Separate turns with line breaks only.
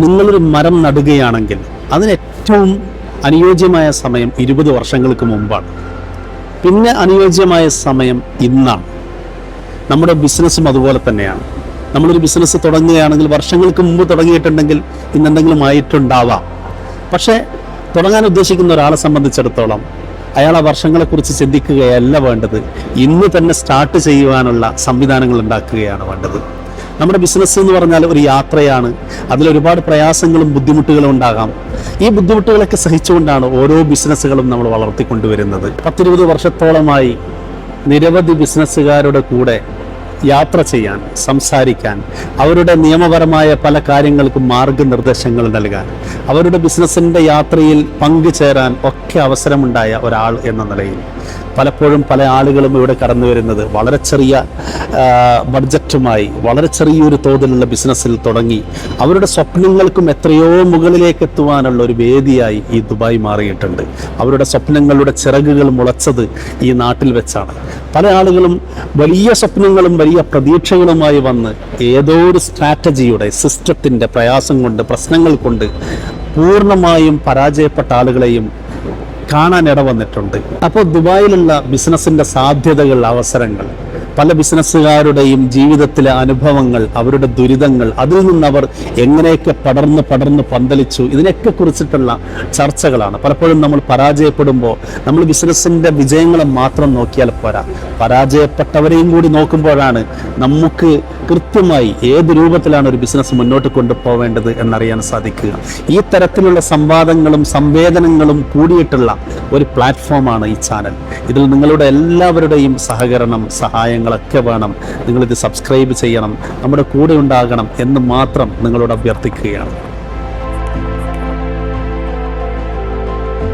നിങ്ങളൊരു മരം നടുകയാണെങ്കിൽ അതിന് ഏറ്റവും അനുയോജ്യമായ സമയം 20 വർഷങ്ങൾക്ക് മുമ്പാണ്. പിന്നെ അനുയോജ്യമായ സമയം ഇന്നാണ്. നമ്മുടെ ബിസിനസ്സും അതുപോലെ തന്നെയാണ്. നമ്മളൊരു ബിസിനസ് തുടങ്ങുകയാണെങ്കിൽ വർഷങ്ങൾക്ക് മുമ്പ് തുടങ്ങിയിട്ടുണ്ടെങ്കിൽ ഇന്നെന്തെങ്കിലും ആയിട്ടുണ്ടാവാം. പക്ഷേ തുടങ്ങാൻ ഉദ്ദേശിക്കുന്ന ഒരാളെ സംബന്ധിച്ചിടത്തോളം അയാൾ ആ വർഷങ്ങളെക്കുറിച്ച് ചിന്തിക്കുകയല്ല വേണ്ടത്, ഇന്ന് തന്നെ സ്റ്റാർട്ട് ചെയ്യുവാനുള്ള സംവിധാനങ്ങൾ ഉണ്ടാക്കുകയാണ് വേണ്ടത്. നമ്മുടെ ബിസിനസ് എന്ന് പറഞ്ഞാൽ ഒരു യാത്രയാണ്. അതിലൊരുപാട് പ്രയാസങ്ങളും ബുദ്ധിമുട്ടുകളും ഉണ്ടാകാം. ഈ ബുദ്ധിമുട്ടുകളൊക്കെ സഹിച്ചുകൊണ്ടാണ് ഓരോ ബിസിനസ്സുകളും നമ്മൾ വളർത്തിക്കൊണ്ടുവരുന്നത്. 10-20 വർഷത്തോളമായി നിരവധി ബിസിനസ്സുകാരുടെ കൂടെ യാത്ര ചെയ്യാൻ, സംസാരിക്കാൻ, അവരുടെ നിയമപരമായ പല കാര്യങ്ങൾക്കും മാർഗനിർദ്ദേശങ്ങൾ നൽകാൻ, അവരുടെ ബിസിനസ്സിൻ്റെ യാത്രയിൽ പങ്കുചേരാൻ ഒക്കെ അവസരമുണ്ടായ ഒരാൾ എന്ന നിലയിൽ പലപ്പോഴും പല ആളുകളും ഇവിടെ കടന്നു വരുന്നത് വളരെ ചെറിയ ബഡ്ജറ്റുമായി വളരെ ചെറിയൊരു തോതിലുള്ള ബിസിനസ്സിൽ തുടങ്ങി അവരുടെ സ്വപ്നങ്ങൾക്കും എത്രയോ മുകളിലേക്ക് എത്തുവാനുള്ള ഒരു വേദിയായി ഈ ദുബായ് മാറിയിട്ടുണ്ട്. അവരുടെ സ്വപ്നങ്ങളുടെ ചിറകുകൾ മുളച്ചത് ഈ നാട്ടിൽ വെച്ചാണ്. പല ആളുകളും വലിയ സ്വപ്നങ്ങളും വലിയ പ്രതീക്ഷകളുമായി വന്ന് ഏതോ ഒരു സ്ട്രാറ്റജിയുടെ സിസ്റ്റത്തിൻ്റെ പ്രയാസം കൊണ്ട്, പ്രശ്നങ്ങൾ കൊണ്ട് പൂർണ്ണമായും പരാജയപ്പെട്ട ആളുകളെയും കാണാൻ ഇടവന്നിട്ടുണ്ട്. അപ്പോൾ ദുബായിലുള്ള ബിസിനസ്സിൻ്റെ സാധ്യതകൾ, അവസരങ്ങൾ, പല ബിസിനസ്സുകാരുടെയും ജീവിതത്തിലെ അനുഭവങ്ങൾ, അവരുടെ ദുരിതങ്ങൾ, അതിൽ നിന്നവർ എങ്ങനെയൊക്കെ പടർന്ന് പന്തലിച്ചു, ഇതിനൊക്കെ കുറിച്ചിട്ടുള്ള ചർച്ചകളാണ്. പലപ്പോഴും നമ്മൾ പരാജയപ്പെടുമ്പോൾ നമ്മൾ ബിസിനസ്സിൻ്റെ വിജയങ്ങളെ മാത്രം നോക്കിയാൽ പോരാ, പരാജയപ്പെട്ടവരെയും കൂടി നോക്കുമ്പോഴാണ് നമുക്ക് കൃത്യമായി ഏത് രൂപത്തിലാണ് ഒരു ബിസിനസ് മുന്നോട്ട് കൊണ്ടുപോവേണ്ടത് എന്നറിയാൻ സാധിക്കുക. ഈ തരത്തിലുള്ള സംവാദങ്ങളും സംവേദനങ്ങളും കൂടിയിട്ടുള്ള ഒരു പ്ലാറ്റ്ഫോമാണ് ഈ ചാനൽ. ഇതിൽ നിങ്ങളുടെ എല്ലാവരുടെയും സഹകരണം, സഹായങ്ങളൊക്കെ വേണം. നിങ്ങളിത് സബ്സ്ക്രൈബ് ചെയ്യണം, നമ്മുടെ കൂടെ ഉണ്ടാകണം എന്ന് മാത്രം നിങ്ങളോട് അഭ്യർത്ഥിക്കുകയാണ്.